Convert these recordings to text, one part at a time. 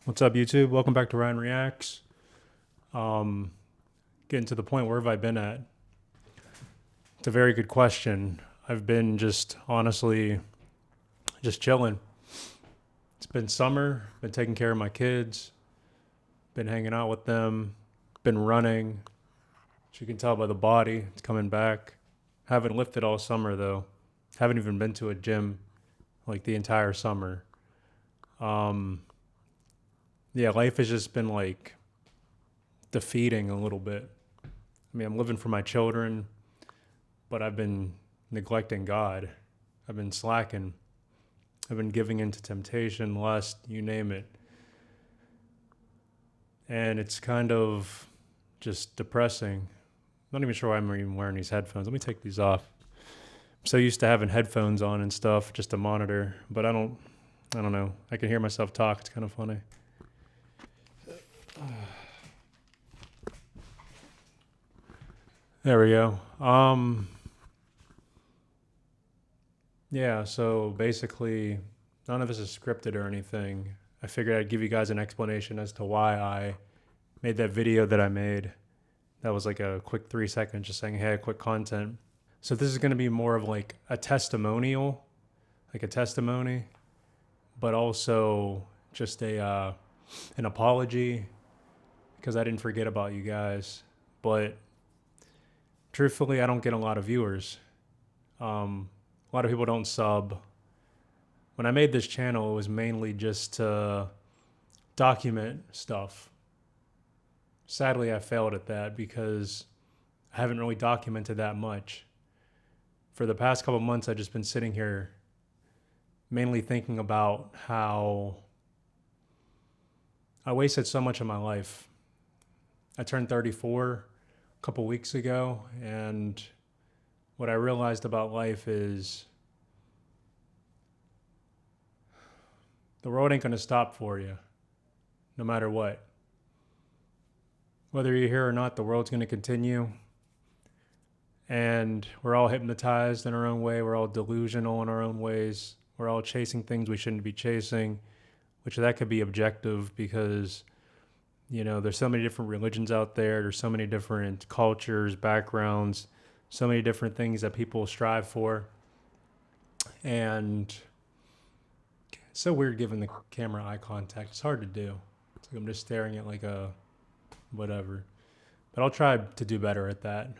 What's up, YouTube? Welcome back to Ryan Reacts. Um, Getting to the point, where have I been at? It's a very good question. I've been just honestly just chilling. It's been summer, been taking care of my kids, been hanging out with them, been running. As you can tell by the body, it's coming back. Haven't lifted all summer though. Haven't even been to a gym like the entire summer. Um, yeah, life has just been like defeating a little bit. I mean, I'm living for my children, but I've been neglecting God. I've been slacking. I've been giving into temptation, lust, you name it. And it's kind of just depressing. I'm not even sure why I'm even wearing these headphones. Let me take these off. I'm so used to having headphones on and stuff just to monitor, but I don't know. I can hear myself talk. It's kind of funny. There we go. Yeah, so basically, none of this is scripted or anything. I figured I'd give you guys an explanation as to why I made that video that I made. That was like a quick 3 seconds just saying, hey, quick content. So this is going to be more of like a testimonial, like a testimony, but also just an apology because I didn't forget about you guys. But truthfully, I don't get a lot of viewers. A lot of people don't sub. When I made this channel, it was mainly just to document stuff. Sadly, I failed at that because I haven't really documented that much. For the past couple months, I've just been sitting here mainly thinking about how I wasted so much of my life. I turned 34 a couple weeks ago, and what I realized about life is the world ain't gonna stop for you, no matter what. Whether you're here or not, the world's gonna continue. And we're all hypnotized in our own way. We're all delusional in our own ways. We're all chasing things we shouldn't be chasing, which that could be objective because, there's so many different religions out there. There's so many different cultures, backgrounds, so many different things that people strive for. And it's so weird giving the camera eye contact. It's hard to do. It's like I'm just staring at like a whatever. But I'll try to do better at that.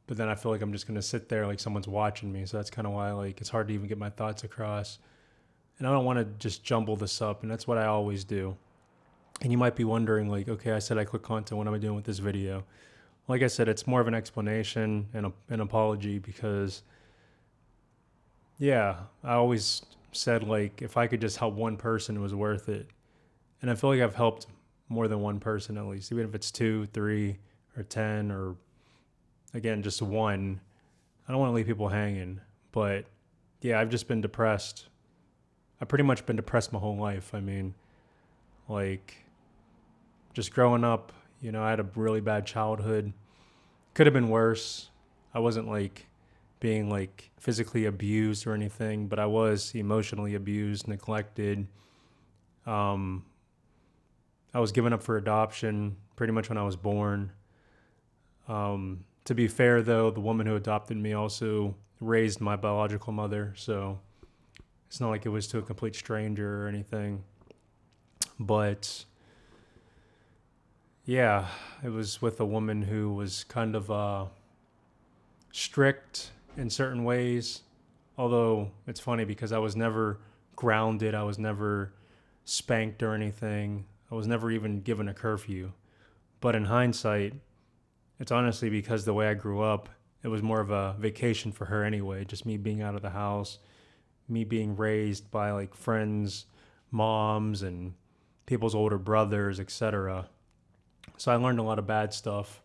But then I feel like I'm just gonna sit there like someone's watching me. So that's kind of why like it's hard to even get my thoughts across. And I don't want to just jumble this up, and that's what I always do. And you might be wondering, like, okay, I said I click content. What am I doing with this video? Like I said, it's more of an explanation and an apology because, yeah, I always said like if I could just help one person, it was worth it. And I feel like I've helped more than one person at least, even if it's 2, 3, or 10, or again just one. I don't want to leave people hanging, but yeah, I've just been depressed. I've pretty much been depressed my whole life. I mean, like, just growing up, I had a really bad childhood. Could have been worse. I wasn't like being like physically abused or anything, but I was emotionally abused, neglected. Um, I was given up for adoption pretty much when I was born. To be fair, though, the woman who adopted me also raised my biological mother, so it's not like it was to a complete stranger or anything. But yeah, it was with a woman who was kind of strict in certain ways. Although it's funny because I was never grounded, I was never spanked or anything. I was never even given a curfew. But in hindsight, it's honestly because the way I grew up, it was more of a vacation for her anyway, just me being out of the house, me being raised by like friends, moms, and people's older brothers, etc. So I learned a lot of bad stuff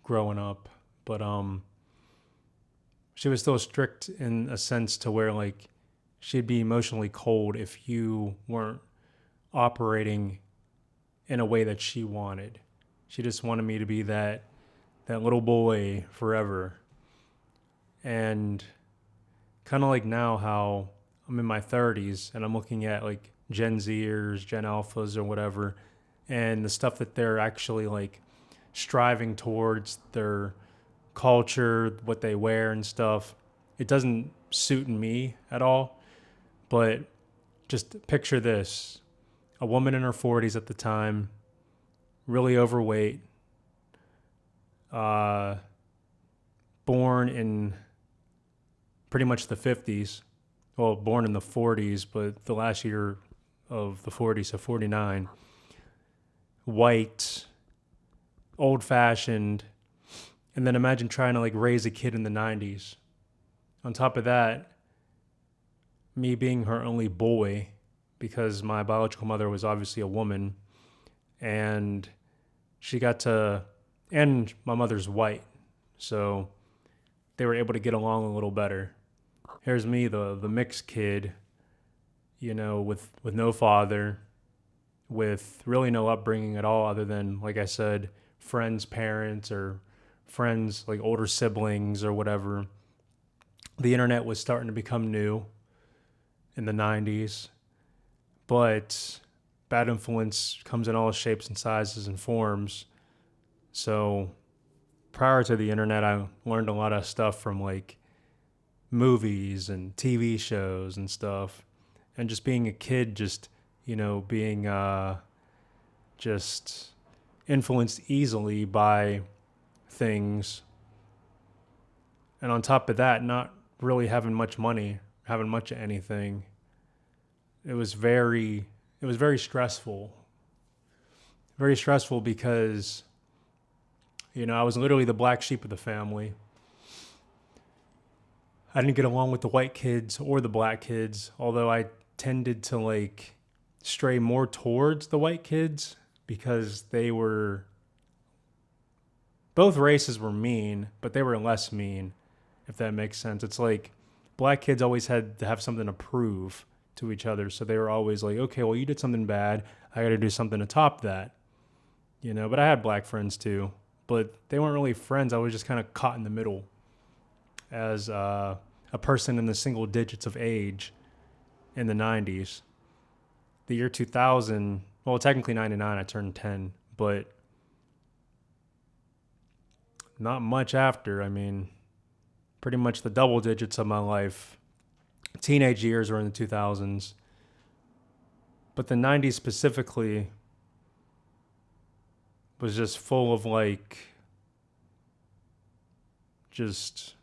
growing up, but she was still strict in a sense to where like she'd be emotionally cold if you weren't operating in a way that she wanted. She just wanted me to be that little boy forever. And kind of like now how I'm in my 30s and I'm looking at like Gen Zers, Gen Alphas, or whatever, and the stuff that they're actually like striving towards, their culture, what they wear and stuff. It doesn't suit me at all. But just picture this: a woman in her 40s at the time, really overweight, uh, born in pretty much the 50s. Well, born in the 40s, but the last year of the 40s, so 49. White, old fashioned. And then imagine trying to like raise a kid in the 90s. On top of that, me being her only boy, because my biological mother was obviously a woman, and she got to, and my mother's white. So they were able to get along a little better. Here's me, the mixed kid, with no father, with really no upbringing at all, other than, like I said, friends' parents or friends like older siblings or whatever. The internet was starting to become new in the 90s, but bad influence comes in all shapes and sizes and forms. So prior to the internet, I learned a lot of stuff from like movies and TV shows and stuff. And just being a kid, just, being just influenced easily by things. And on top of that, not really having much money, having much of anything. It was very stressful. Very stressful because, I was literally the black sheep of the family. I didn't get along with the white kids or the black kids, although I tended to like stray more towards the white kids because both races were mean, but they were less mean, if that makes sense. It's like black kids always had to have something to prove to each other. So they were always like, okay, well, you did something bad. I got to do something to top that, But I had black friends too, but they weren't really friends. I was just kind of caught in the middle as a person in the single digits of age in the 90s. The year 2000, well, technically 99, I turned 10, but not much after. I mean, pretty much the double digits of my life. Teenage years were in the 2000s, but the 90s specifically was just full of like just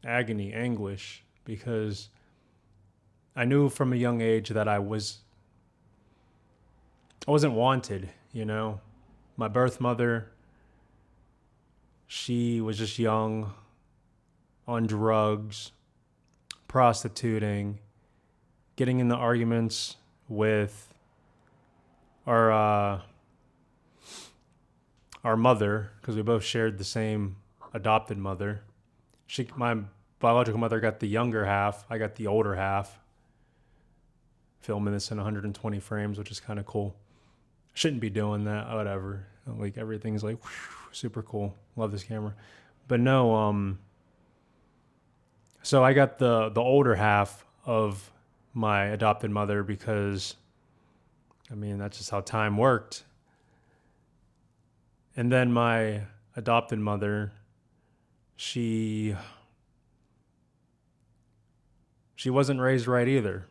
agony, anguish, because I knew from a young age that I wasn't wanted, My birth mother, she was just young, on drugs, prostituting, getting into arguments with our mother, because we both shared the same adopted mother. My biological mother got the younger half. I got the older half. Filming this in 120 frames, which is kind of cool. Shouldn't be doing that. Whatever. Like everything's like super cool. Love this camera. But no. So I got the older half of my adopted mother because, that's just how time worked. And then my adopted mother, she wasn't raised right either.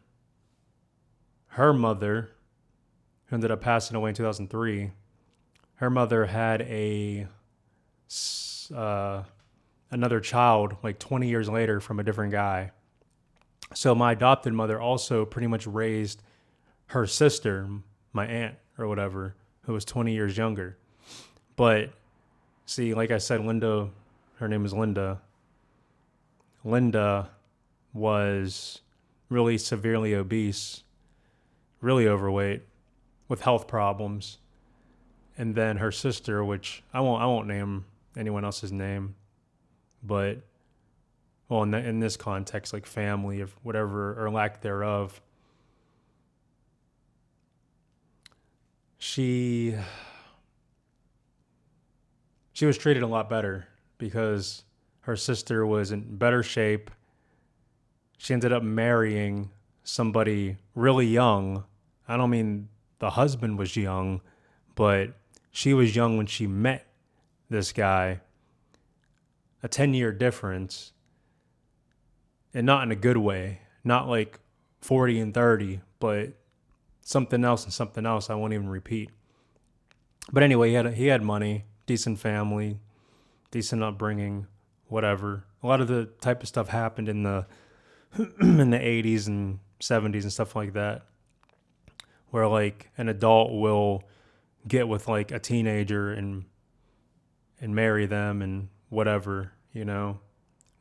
Her mother, who ended up passing away in 2003, her mother had another child like 20 years later from a different guy. So my adopted mother also pretty much raised her sister, my aunt or whatever, who was 20 years younger. But see, like I said, Linda, her name is Linda. Linda was really severely obese, really overweight, with health problems. And then her sister, which I won't name anyone else's name, but well, in this context, like family of whatever or lack thereof, she was treated a lot better because her sister was in better shape. She ended up marrying somebody really young. I don't mean the husband was young, but she was young when she met this guy. A 10-year difference, and not in a good way. Not like 40 and 30, but something else and something else I won't even repeat. But anyway, he had money, decent family, decent upbringing, whatever. A lot of the type of stuff happened in the in the 80s and 70s and stuff like that, where like an adult will get with like a teenager and marry them and whatever, you know.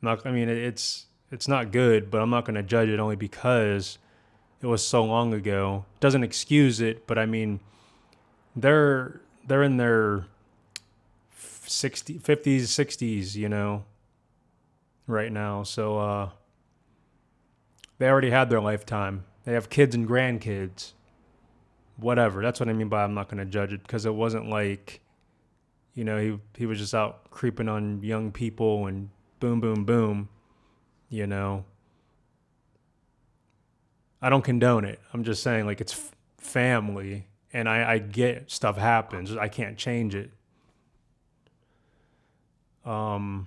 Not, I mean, it's not good, but I'm not going to judge it only because it was so long ago. Doesn't excuse it, but I mean, they're in their 50s, 60s, you know, right now. So they already had their lifetime. They have kids and grandkids. Whatever. That's what I mean by I'm not going to judge it, because it wasn't like, you know, he was just out creeping on young people and boom, boom, boom, you know. I don't condone it. I'm just saying, like, it's family, and I get stuff happens. I can't change it. So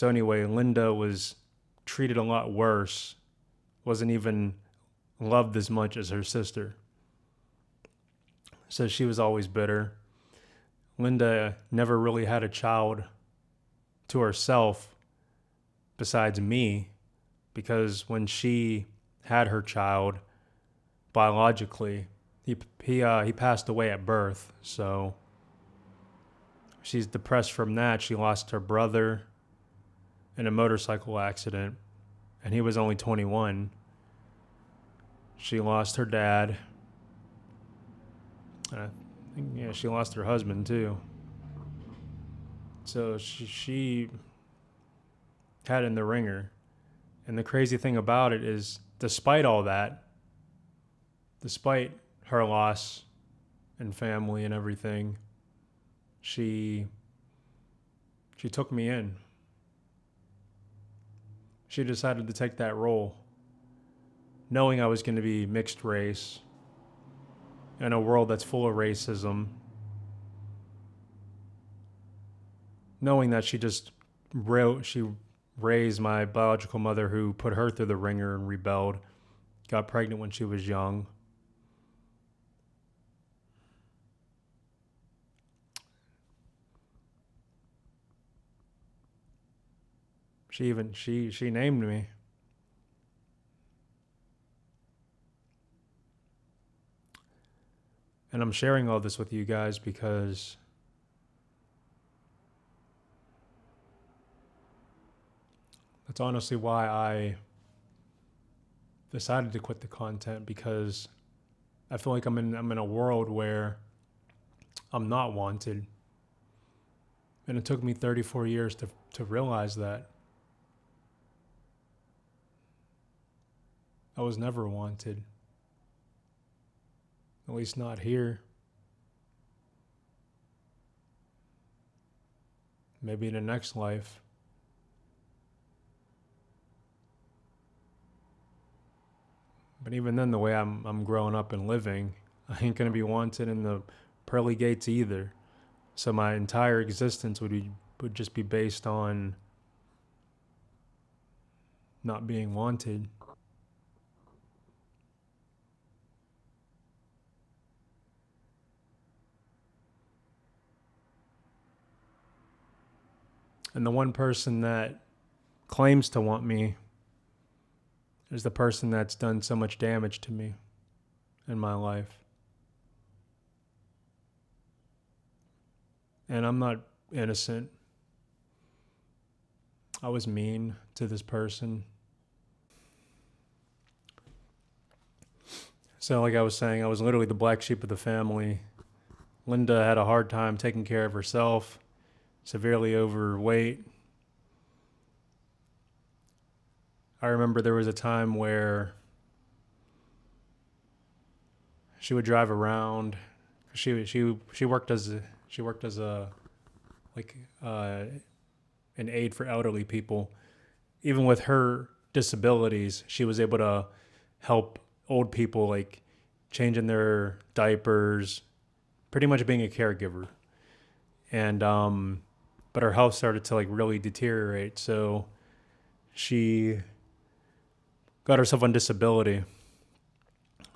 anyway, Linda was treated a lot worse. Wasn't even loved as much as her sister. So she was always bitter. Linda never really had a child to herself besides me, because when she had her child biologically, he passed away at birth. So she's depressed from that. She lost her brother in a motorcycle accident, and he was only 21. She lost her dad. I think, yeah, she lost her husband too. So she had it in the ringer. And the crazy thing about it is, despite all that, despite her loss and family and everything, she took me in. She decided to take that role, knowing I was going to be mixed race in a world that's full of racism, knowing that she raised my biological mother, who put her through the ringer and rebelled, got pregnant when she was young. She named me. And I'm sharing all this with you guys because that's honestly why I decided to quit the content, because I feel like I'm in a world where I'm not wanted. And it took me 34 years to realize that. I was never wanted. At least not here. Maybe in the next life. But even then, the way I'm growing up and living, I ain't gonna be wanted in the pearly gates either. So my entire existence would just be based on not being wanted. And the one person that claims to want me is the person that's done so much damage to me in my life. And I'm not innocent. I was mean to this person. So like I was saying, I was literally the black sheep of the family. Linda had a hard time taking care of herself, severely overweight. I remember there was a time where she would drive around. She worked as a like an aide for elderly people. Even with her disabilities, she was able to help old people, like changing their diapers, pretty much being a caregiver. And but her health started to like really deteriorate, so she got herself on disability.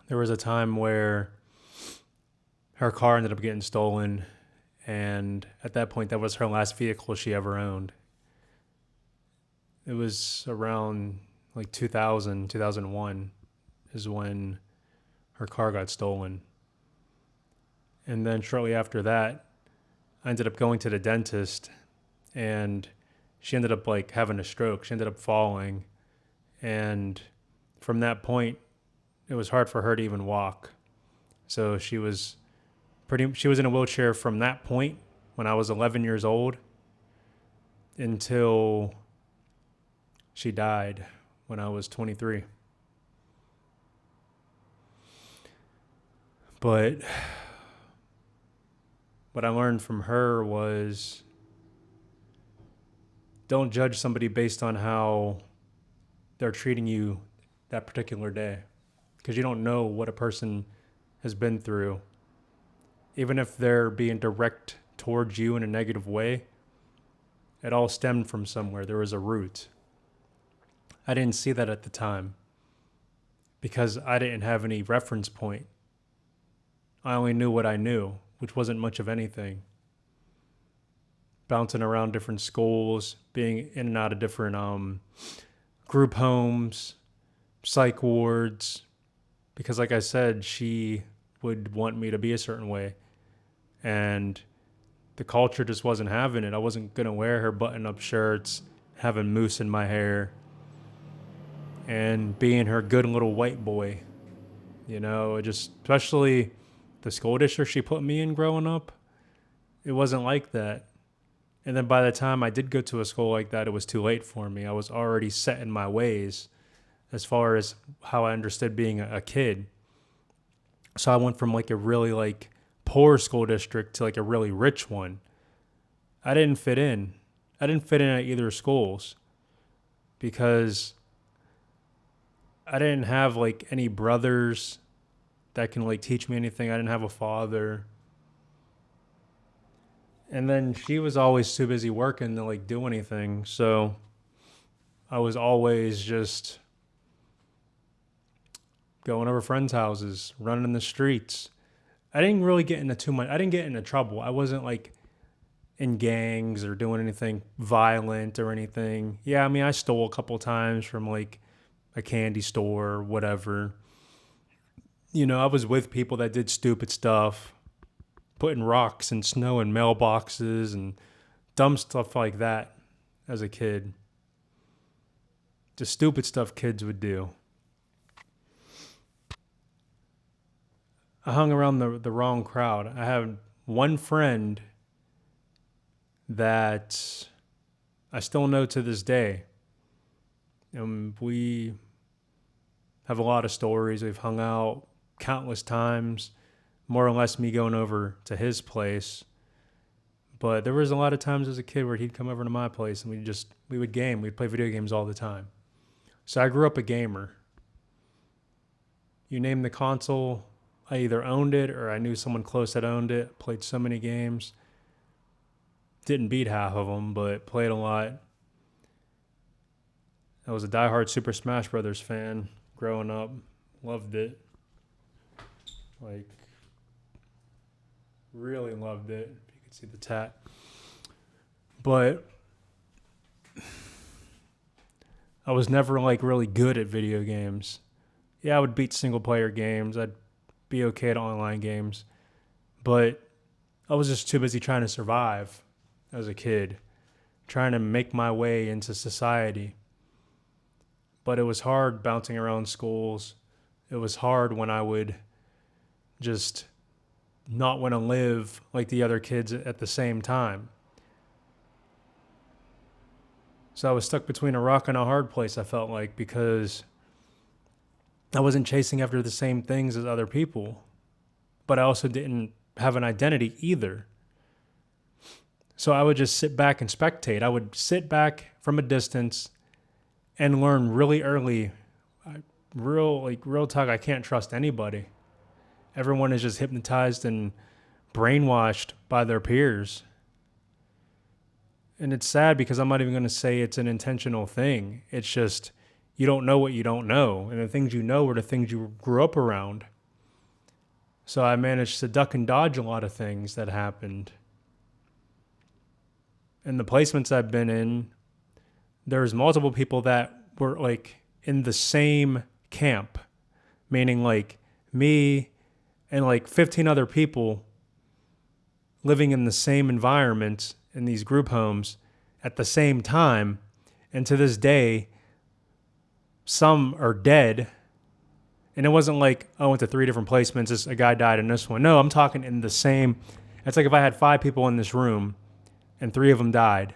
There was a time where her car ended up getting stolen, and at that point that was her last vehicle she ever owned. It was around like 2000, 2001 is when her car got stolen. And then shortly after that, I ended up going to the dentist, and she ended up like having a stroke. She ended up falling, and from that point it was hard for her to even walk. So she was in a wheelchair from that point when I was 11 years old until she died when I was 23. But what I learned from her was don't judge somebody based on how they're treating you that particular day, because you don't know what a person has been through. Even if they're being direct towards you in a negative way, it all stemmed from somewhere. There was a root. I didn't see that at the time because I didn't have any reference point. I only knew what I knew, which wasn't much of anything. Bouncing around different schools, being in and out of different group homes, psych wards, because like I said, she would want me to be a certain way. And the culture just wasn't having it. I wasn't going to wear her button-up shirts, having mousse in my hair, and being her good little white boy. You know, especially the school district she put me in growing up, it wasn't like that. And then by the time I did go to a school like that, it was too late for me. I was already set in my ways as far as how I understood being a kid. So I went from like a really like poor school district to like a really rich one. I didn't fit in. I didn't fit in at either schools because I didn't have like any brothers that can like teach me anything. I didn't have a father. And then she was always too busy working to like do anything. So I was always just going over friends' houses, running in the streets. I didn't really get into too much. I didn't get into trouble. I wasn't like in gangs or doing anything violent or anything. Yeah, I mean, I stole a couple times from like a candy store or whatever. You know, I was with people that did stupid stuff, putting rocks and snow in mailboxes and dumb stuff like that as a kid. Just stupid stuff kids would do. I hung around the wrong crowd. I had one friend that I still know to this day. And we have a lot of stories. We've hung out countless times, more or less me going over to his place. But there was a lot of times as a kid where he'd come over to my place and we would game. We'd play video games all the time. So I grew up a gamer. You name the console, I either owned it or I knew someone close that owned it. Played so many games. Didn't beat half of them, but played a lot. I was a diehard Super Smash Brothers fan growing up. Loved it. Like, really loved it. If you could see the tat. But I was never like really good at video games. Yeah, I would beat single player games. I'd be okay at online games. But I was just too busy trying to survive as a kid, trying to make my way into society. But it was hard bouncing around schools. It was hard when I would just not want to live like the other kids at the same time. So I was stuck between a rock and a hard place, I felt like, because I wasn't chasing after the same things as other people, but I also didn't have an identity either. So I would just sit back and spectate. I would sit back from a distance and learn really early. real talk, I can't trust anybody. Everyone is just hypnotized and brainwashed by their peers. And it's sad because I'm not even going to say it's an intentional thing. It's just you don't know what you don't know. And the things you know are the things you grew up around. So I managed to duck and dodge a lot of things that happened. And the placements I've been in, there's multiple people that were like in the same camp, meaning like me and like 15 other people living in the same environment in these group homes at the same time. And to this day, some are dead. And it wasn't like, I went to 3 different placements, a guy died in this one. No, I'm talking in the same. It's like if I had 5 people in this room and 3 of them died.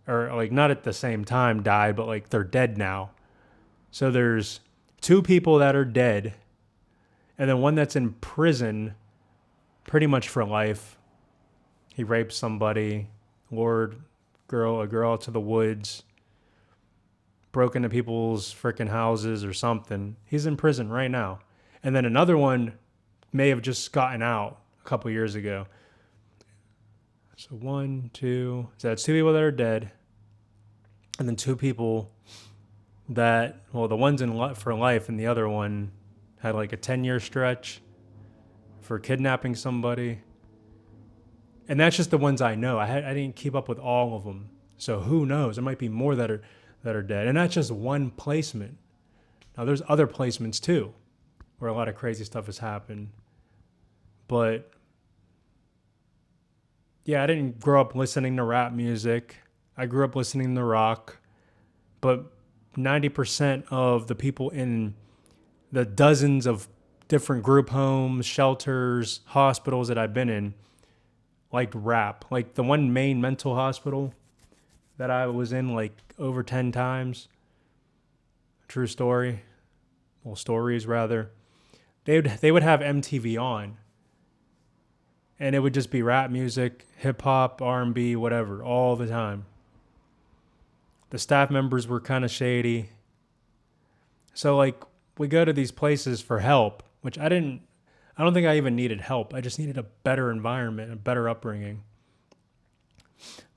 Or like not at the same time died, but like they're dead now. So there's 2 people that are dead. And then one that's in prison pretty much for life. He raped somebody, lured a girl to the woods, broke into people's freaking houses or something. He's in prison right now. And then another one may have just gotten out a couple years ago. So 1, 2, so that's 2 people that are dead. And then 2 people that, well, the one's in for life and the other one had like a 10-year stretch for kidnapping somebody. And that's just the ones I know. I didn't keep up with all of them. So who knows? There might be more that are dead. And that's just one placement. Now there's other placements too, where a lot of crazy stuff has happened. But yeah, I didn't grow up listening to rap music. I grew up listening to rock. But 90% of the people in the dozens of different group homes, shelters, hospitals that I've been in liked rap. Like the one main mental hospital that I was in like over 10 times. True story. Well, stories rather. They would have MTV on. And it would just be rap music, hip hop, R&B, whatever, all the time. The staff members were kind of shady. So like we go to these places for help, which I don't think I even needed help. I just needed a better environment, a better upbringing.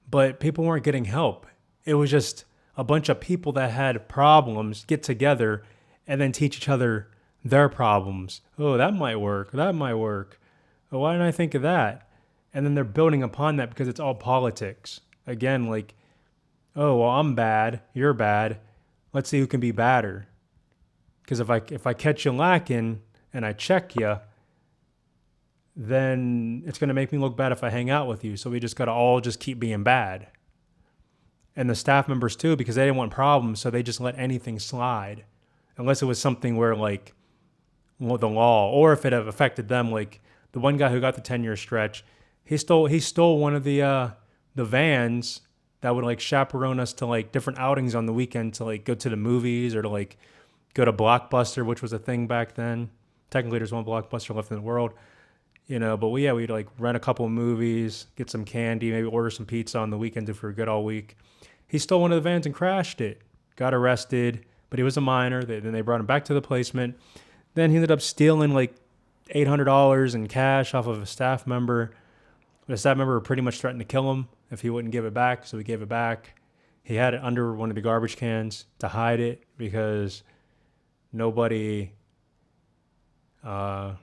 But people weren't getting help. It was just a bunch of people that had problems get together and then teach each other their problems. Oh, that might work. That might work. Oh, why didn't I think of that? And then they're building upon that because it's all politics. Again, like, oh, well, I'm bad. You're bad. Let's see who can be badder. Because if I catch you lacking and I check you, then it's going to make me look bad if I hang out with you. So we just got to all just keep being bad. And the staff members too, because they didn't want problems, so they just let anything slide. Unless it was something where like the law, or if it have affected them, like the one guy who got the 10-year stretch, he stole one of the vans that would like chaperone us to like different outings on the weekend to like go to the movies or to like go to Blockbuster, which was a thing back then. Technically, there's one Blockbuster left in the world, but we'd like rent a couple of movies, get some candy, maybe order some pizza on the weekend if we were good all week. He stole one of the vans and crashed it, got arrested, but he was a minor. Then they brought him back to the placement. Then he ended up stealing like $800 in cash off of a staff member. The staff member pretty much threatened to kill him if he wouldn't give it back, so he gave it back. He had it under one of the garbage cans to hide it because nobody would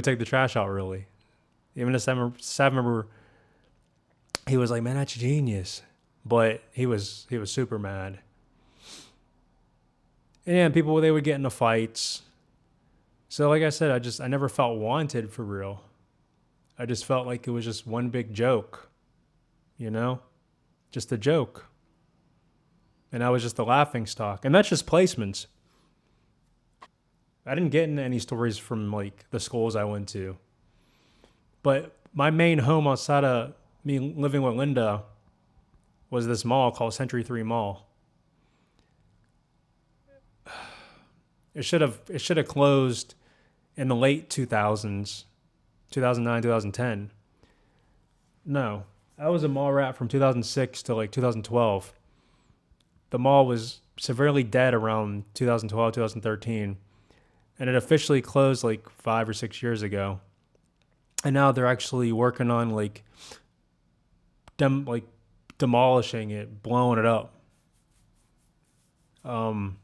take the trash out really. Even the staff member, he was like, "Man, that's genius," but he was super mad. And people, they would get into fights. So like I said, I never felt wanted for real. I just felt like it was just one big joke, just a joke. And I was just a laughing stock. And that's just placements. I didn't get into any stories from like the schools I went to. But my main home outside of me living with Linda was this mall called Century 3 Mall. It should have closed in the late 2000s, 2009, 2010. No, I was a mall rat from 2006 to like 2012. The mall was severely dead around 2012, 2013, and it officially closed like 5 or 6 years ago. And now they're actually working on like demolishing it, blowing it up. Um,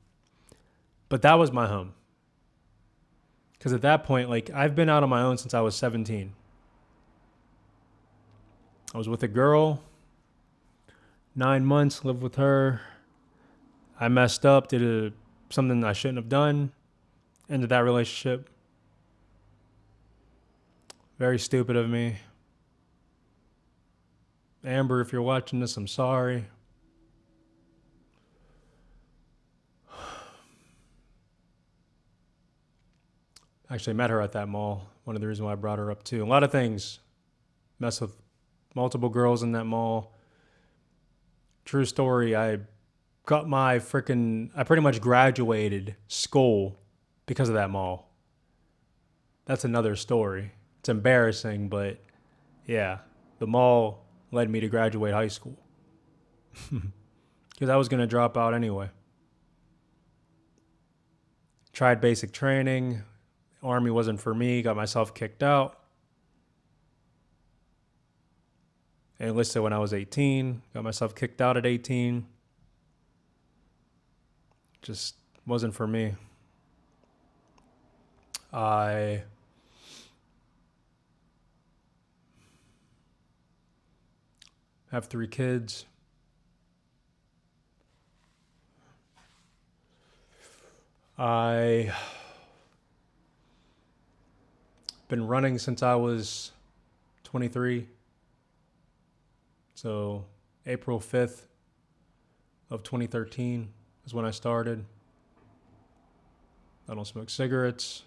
but that was my home because at that point, like I've been out on my own since I was 17. I was with a girl, 9 months, lived with her. I messed up, something I shouldn't have done, ended that relationship. Very stupid of me. Amber, if you're watching this, I'm sorry. Actually, I met her at that mall. One of the reasons why I brought her up too. A lot of things. Mess with multiple girls in that mall. True story. I pretty much graduated school because of that mall. That's another story. It's embarrassing, but yeah, the mall led me to graduate high school because I was going to drop out anyway. Tried basic training. Army wasn't for me. Got myself kicked out. Enlisted when I was 18. Got myself kicked out at 18. Just wasn't for me. I have 3 kids. I've been running since I was 23. So April 5th of 2013 is when I started. I don't smoke cigarettes.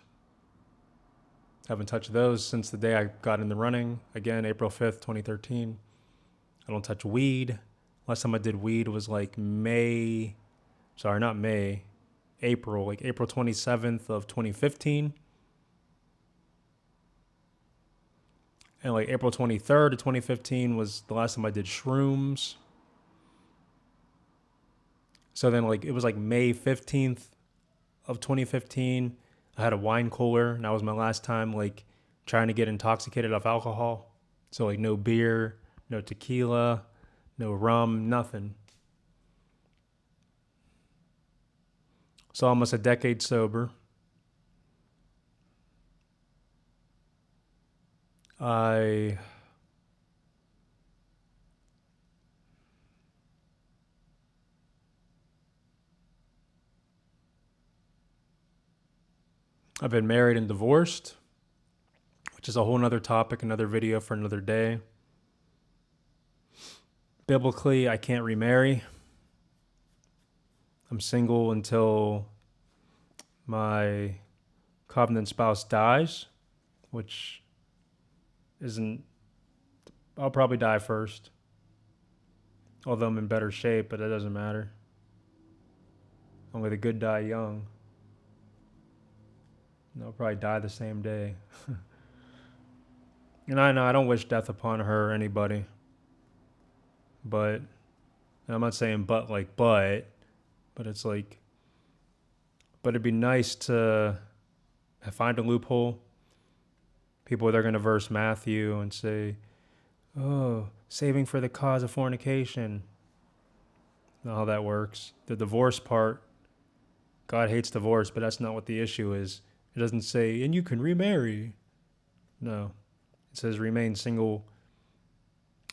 Haven't touched those since the day I got into running. Again, April 5th, 2013. I don't touch weed. Last time I did weed was like April, like April 27th of 2015. And like April 23rd of 2015 was the last time I did shrooms. So then like it was like May 15th of 2015. I had a wine cooler and that was my last time like trying to get intoxicated off alcohol. So like no beer, no tequila, no rum, nothing. So almost a decade sober. I've been married and divorced, which is a whole nother topic, another video for another day. Biblically, I can't remarry. I'm single until my covenant spouse dies, which isn't, I'll probably die first. Although I'm in better shape, but it doesn't matter. Only the good die young. And I'll probably die the same day. And I know I don't wish death upon her or anybody. But, and I'm not saying but it's like, but it'd be nice to find a loophole. People that are going to verse Matthew and say, oh, saving for the cause of fornication. Not how that works. The divorce part, God hates divorce, but that's not what the issue is. It doesn't say, and you can remarry. No. It says remain single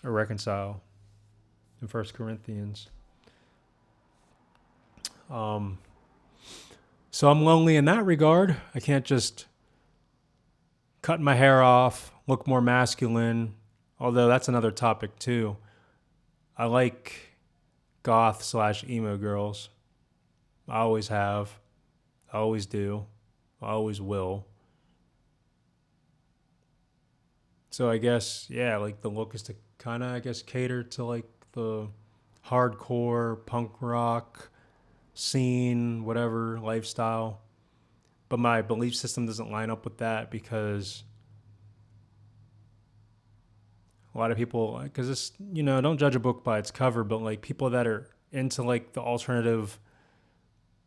or reconcile in 1 Corinthians. So I'm lonely in that regard. I can't just cut my hair off, look more masculine, although that's another topic too. I like goth/emo girls. I always have. I always do. I always will. So I guess, yeah, like the look is to kind of, I guess, cater to like the hardcore punk rock scene, whatever, lifestyle. But my belief system doesn't line up with that because a lot of people, because it's, don't judge a book by its cover, but like people that are into like the alternative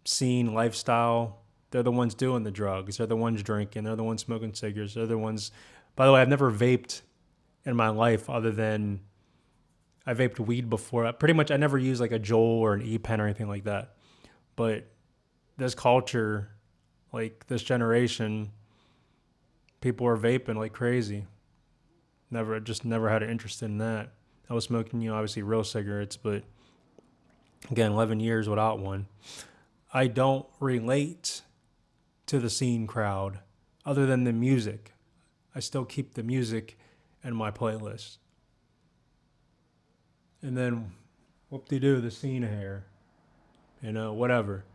scene lifestyle, they're the ones doing the drugs. They're the ones drinking. They're the ones smoking cigarettes. They're the ones. By the way, I've never vaped in my life other than I vaped weed before. Pretty much, I never used like a Joel or an E-pen or anything like that. But this culture, like this generation, people are vaping like crazy. Never had an interest in that. I was smoking, obviously real cigarettes, but again, 11 years without one. I don't relate to the scene crowd other than the music. I still keep the music in my playlist. And then whoop-de-doo, the scene hair, whatever.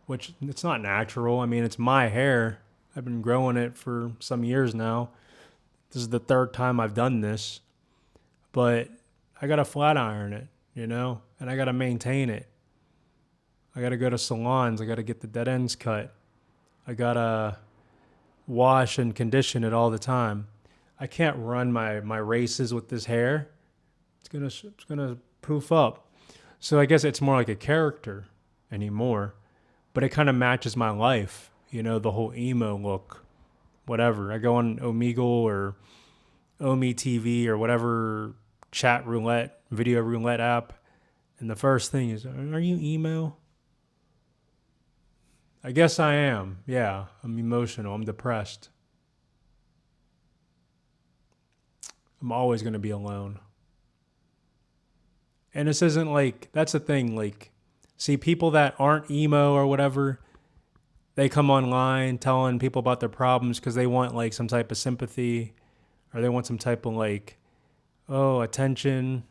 Which it's not natural. I mean, it's my hair. I've been growing it for some years now. This is the third time I've done this. But I got to flat iron it, and I got to maintain it. I got to go to salons. I got to get the dead ends cut. I got to wash and condition it all the time. I can't run my races with this hair. It's gonna poof up. So I guess it's more like a character anymore, but it kind of matches my life. The whole emo look, whatever. I go on Omegle or Omi TV or whatever video roulette app, and the first thing is, "Are you emo?" I guess I am. Yeah, I'm emotional. I'm depressed. I'm always gonna be alone. And this isn't like, that's the thing, like, see, people that aren't emo or whatever, they come online telling people about their problems because they want like some type of sympathy or they want some type of like, attention.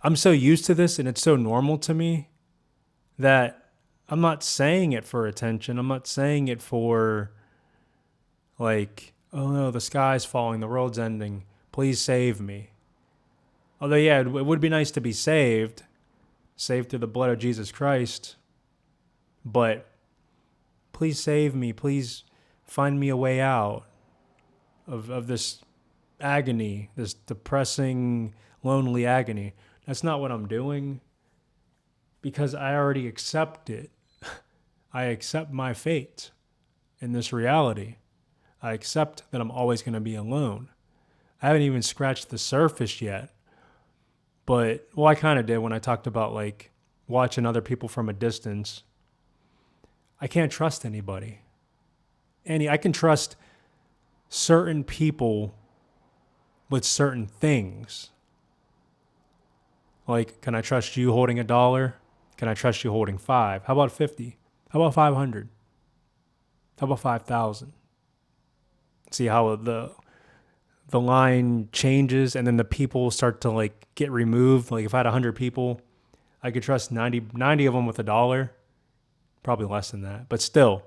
I'm so used to this and it's so normal to me that I'm not saying it for attention. I'm not saying it for like, oh no, the sky's falling, the world's ending, please save me. Although, yeah, it would be nice to be saved through the blood of Jesus Christ. But please save me. Please find me a way out of this agony, this depressing, lonely agony. That's not what I'm doing because I already accept it. I accept my fate in this reality. I accept that I'm always going to be alone. I haven't even scratched the surface yet. But, well, I kind of did when I talked about like watching other people from a distance. I can't trust anybody. I can trust certain people with certain things. Like, can I trust you holding $1? Can I trust you holding 5? How about 50? How about 500? How about 5,000? See how the line changes and then the people start to like get removed. Like if I had 100 people, I could trust 90 of them with $1. Probably less than that, but still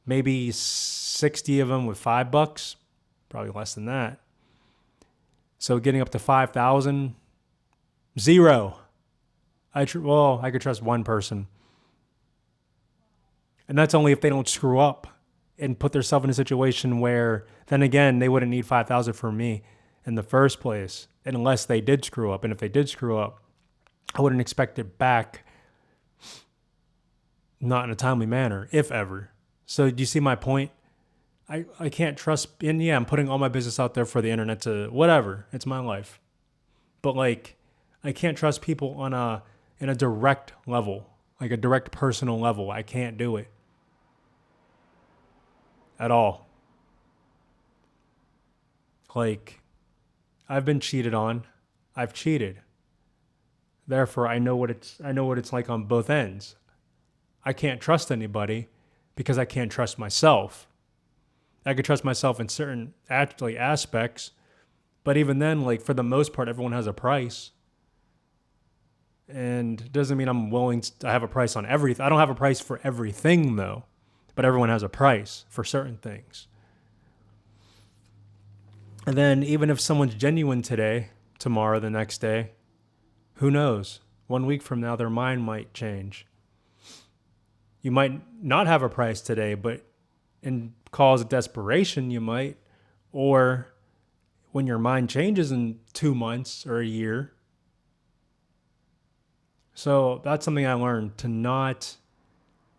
maybe 60 of them with $5, probably less than that. So getting up to 5,000, 0. I could trust one person. And that's only if they don't screw up and put themselves in a situation where, then again, they wouldn't need 5,000 from me in the first place, unless they did screw up. And if they did screw up, I wouldn't expect it back, not in a timely manner, if ever. So do you see my point? I can't trust, and yeah, I'm putting all my business out there for the internet to, whatever, it's my life. But like, I can't trust people in a direct level, like a direct personal level. I can't do it. At all. Like, I've been cheated on. I've cheated. Therefore, I know what it's like on both ends. I can't trust anybody because I can't trust myself. I could trust myself in certain aspects, but even then, like for the most part, everyone has a price. And it doesn't mean I'm willing to have a price on everything. I don't have a price for everything though. But everyone has a price for certain things. And then even if someone's genuine today, tomorrow, the next day, who knows? 1 week from now, their mind might change. You might not have a price today, but in cause of desperation, you might. Or when your mind changes in 2 months or a year. So that's something I learned, to not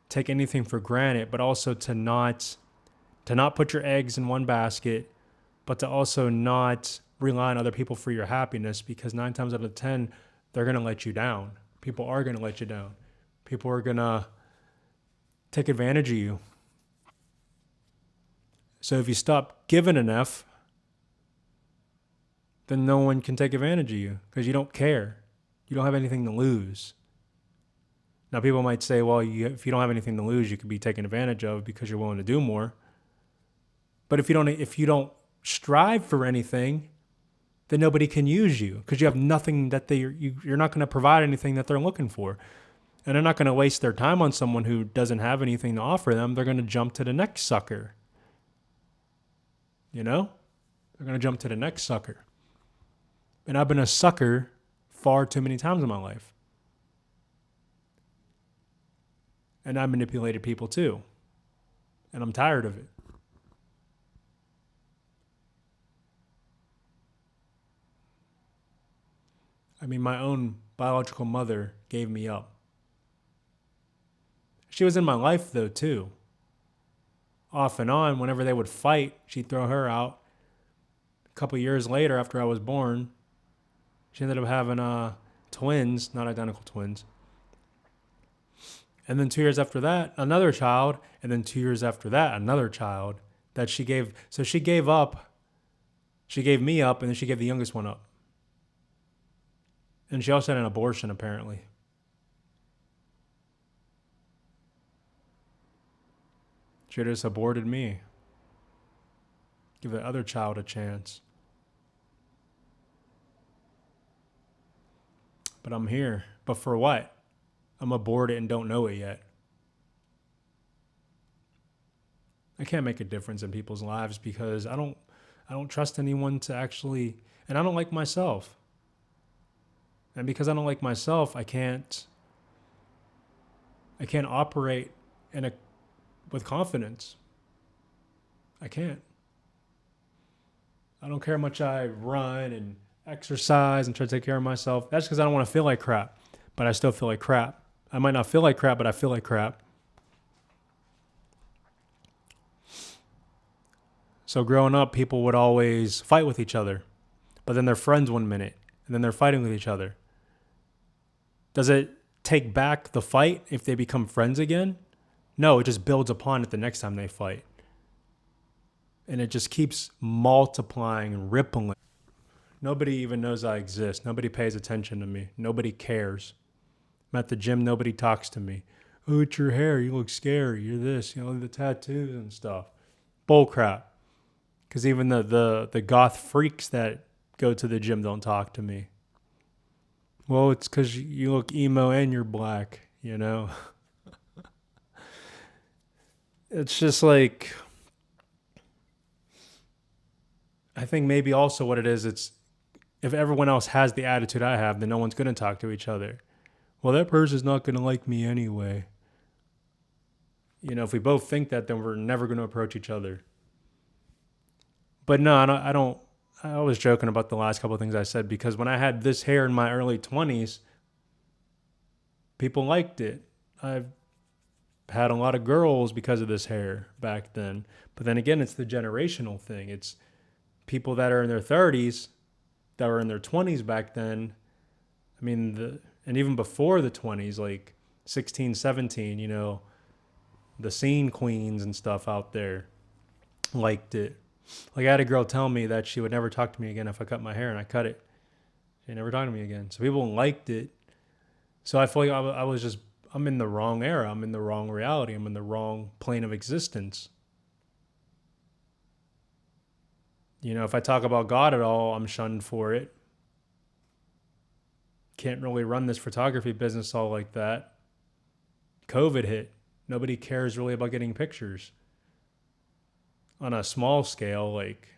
take anything for granted, but also to not put your eggs in one basket, but to also not rely on other people for your happiness, because 9 times out of 10, they're going to let you down. People are going to let you down. People are going to take advantage of you. So if you stop giving enough, then no one can take advantage of you because you don't care. You don't have anything to lose. Now, people might say, well, if you don't have anything to lose, you could be taken advantage of because you're willing to do more. But if you don't strive for anything, then nobody can use you because you have nothing that you're not going to provide anything that they're looking for. And they're not going to waste their time on someone who doesn't have anything to offer them. They're going to jump to the next sucker. You know? They're going to jump to the next sucker. And I've been a sucker far too many times in my life. And I manipulated people too. And I'm tired of it. I mean, my own biological mother gave me up. She was in my life though too. Off and on, whenever they would fight, she'd throw her out. A couple years later, after I was born, she ended up having twins, not identical twins. And then 2 years after that, another child. And then 2 years after that, another child that she gave. So she gave up. She gave me up, and then she gave the youngest one up. And she also had an abortion, apparently. She just aborted me. Give the other child a chance. But I'm here. But for what? I'm aborted and don't know it yet. I can't make a difference in people's lives because I don't trust anyone to actually, and I don't like myself. And because I don't like myself, I can't operate with confidence. I can't. I don't care how much I run and exercise and try to take care of myself. That's because I don't want to feel like crap. But I still feel like crap. I might not feel like crap, but I feel like crap. So growing up, people would always fight with each other. But then they're friends one minute. And then they're fighting with each other. Does it take back the fight if they become friends again? No, it just builds upon it the next time they fight. And it just keeps multiplying and rippling. Nobody even knows I exist. Nobody pays attention to me. Nobody cares. I'm at the gym, nobody talks to me. Oh, it's your hair. You look scary. You're this, the tattoos and stuff. Bull crap. Because even the goth freaks that go to the gym don't talk to me. Well, it's because you look emo and you're black, It's just like, I think maybe also what it is, it's if everyone else has the attitude I have, then no one's going to talk to each other. Well, that person's not going to like me anyway. If we both think that, then we're never going to approach each other. But no, I don't. I was joking about the last couple of things I said because when I had this hair in my early 20s, people liked it. I've had a lot of girls because of this hair back then. But then again, it's the generational thing. It's people that are in their 30s that were in their 20s back then. I mean, and even before the 20s, like 16, 17, the scene queens and stuff out there liked it. Like I had a girl tell me that she would never talk to me again if I cut my hair, and I cut it. She never talked to me again. So people liked it. So I feel like I'm in the wrong era. I'm in the wrong reality. I'm in the wrong plane of existence. If I talk about God at all, I'm shunned for it. Can't really run this photography business all like that. COVID hit. Nobody cares really about getting pictures. On a small scale, like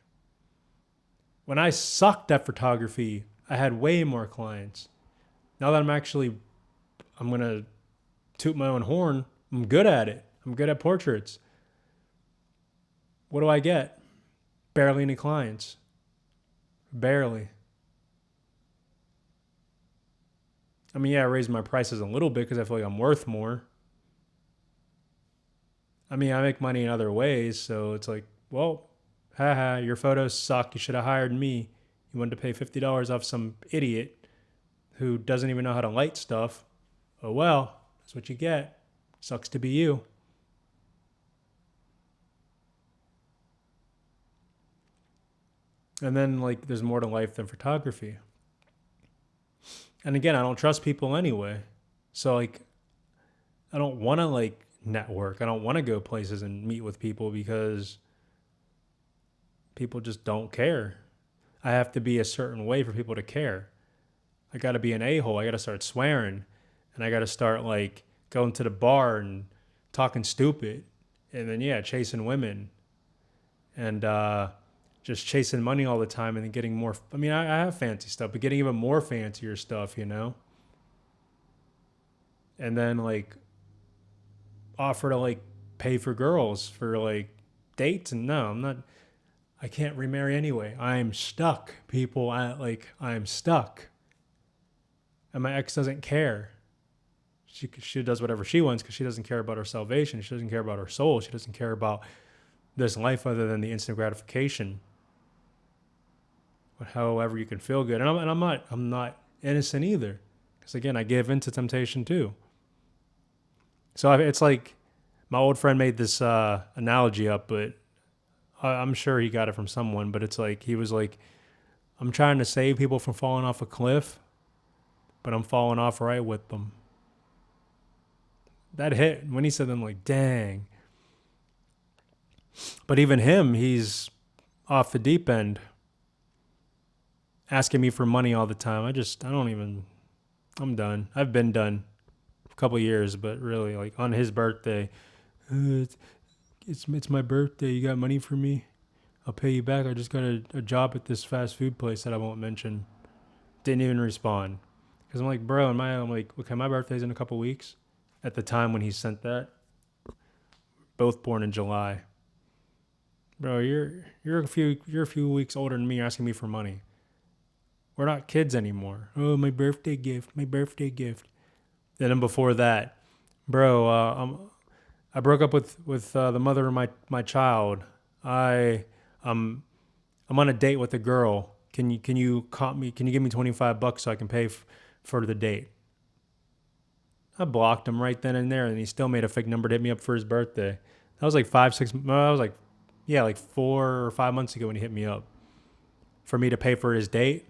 when I sucked at photography, I had way more clients. Now that I'm going to toot my own horn. I'm good at it. I'm good at portraits. What do I get? Barely any clients. Barely. I mean, yeah, I raised my prices a little bit because I feel like I'm worth more. I mean, I make money in other ways, so it's like, well, haha, your photos suck. You should have hired me. You wanted to pay $50 off some idiot who doesn't even know how to light stuff. Oh well, that's what you get. Sucks to be you. And then, like, there's more to life than photography. And again, I don't trust people anyway. So, like, I don't want to, like, network. I don't want to go places and meet with people because people just don't care. I have to be a certain way for people to care. I got to be an a-hole. I got to start swearing, and I got to start like going to the bar and talking stupid, and then yeah, chasing women and just chasing money all the time, and then getting more. I mean, I have fancy stuff, but getting even more fancier stuff, you know. And then like offer to like pay for girls for like dates, and no, I'm not. I can't remarry anyway. I'm stuck, people. I'm stuck, and my ex doesn't care. She does whatever she wants because she doesn't care about her salvation. She doesn't care about her soul. She doesn't care about this life other than the instant gratification. But however you can feel good, and I'm not innocent either, because again, I give into temptation too. So it's like my old friend made this analogy up, but I'm sure he got it from someone. But it's like he was like, I'm trying to save people from falling off a cliff, but I'm falling off right with them. That hit when he said that. I'm like, dang. But even him, he's off the deep end, asking me for money all the time. I don't even, I'm done. I've been done for a couple of years, but really, like on his birthday, it's, it's my birthday. You got money for me? I'll pay you back. I just got a job at this fast food place that I won't mention. Didn't even respond. Because I'm like, bro, I'm like, okay, my birthday's in a couple weeks. At the time when he sent that, both born in July. Bro, you're a few weeks older than me. You're asking me for money. We're not kids anymore. Oh, my birthday gift, my birthday gift. And then before that, bro, I broke up with the mother of my child. I I'm on a date with a girl. Can you call me? Can you give me $25 so I can pay for the date? I blocked him right then and there, and he still made a fake number to hit me up for his birthday. That was like 5, 6. I was like, yeah, like 4 or 5 months ago when he hit me up for me to pay for his date.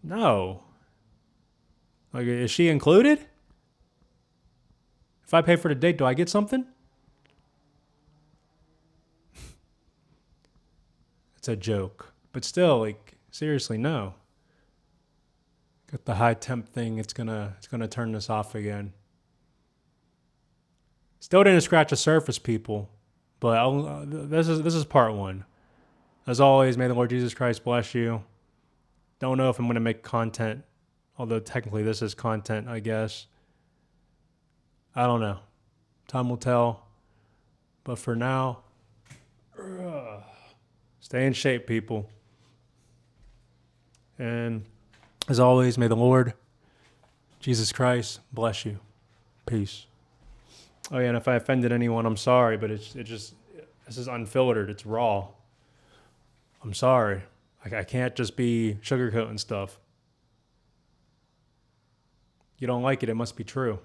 No, like, is she included? If I pay for the date, do I get something? It's a joke, but still, like, seriously, no. Got the high temp thing. It's gonna turn this off again. Still didn't scratch the surface, people. But this is part one. As always, may the Lord Jesus Christ bless you. Don't know if I'm gonna make content, although technically this is content, I guess. I don't know. Time will tell. But for now, stay in shape, people. And as always, may the Lord Jesus Christ bless you. Peace. Oh yeah, and if I offended anyone, I'm sorry, but it just this is unfiltered. It's raw. I'm sorry. I can't just be sugarcoating stuff. You don't like it, it must be true.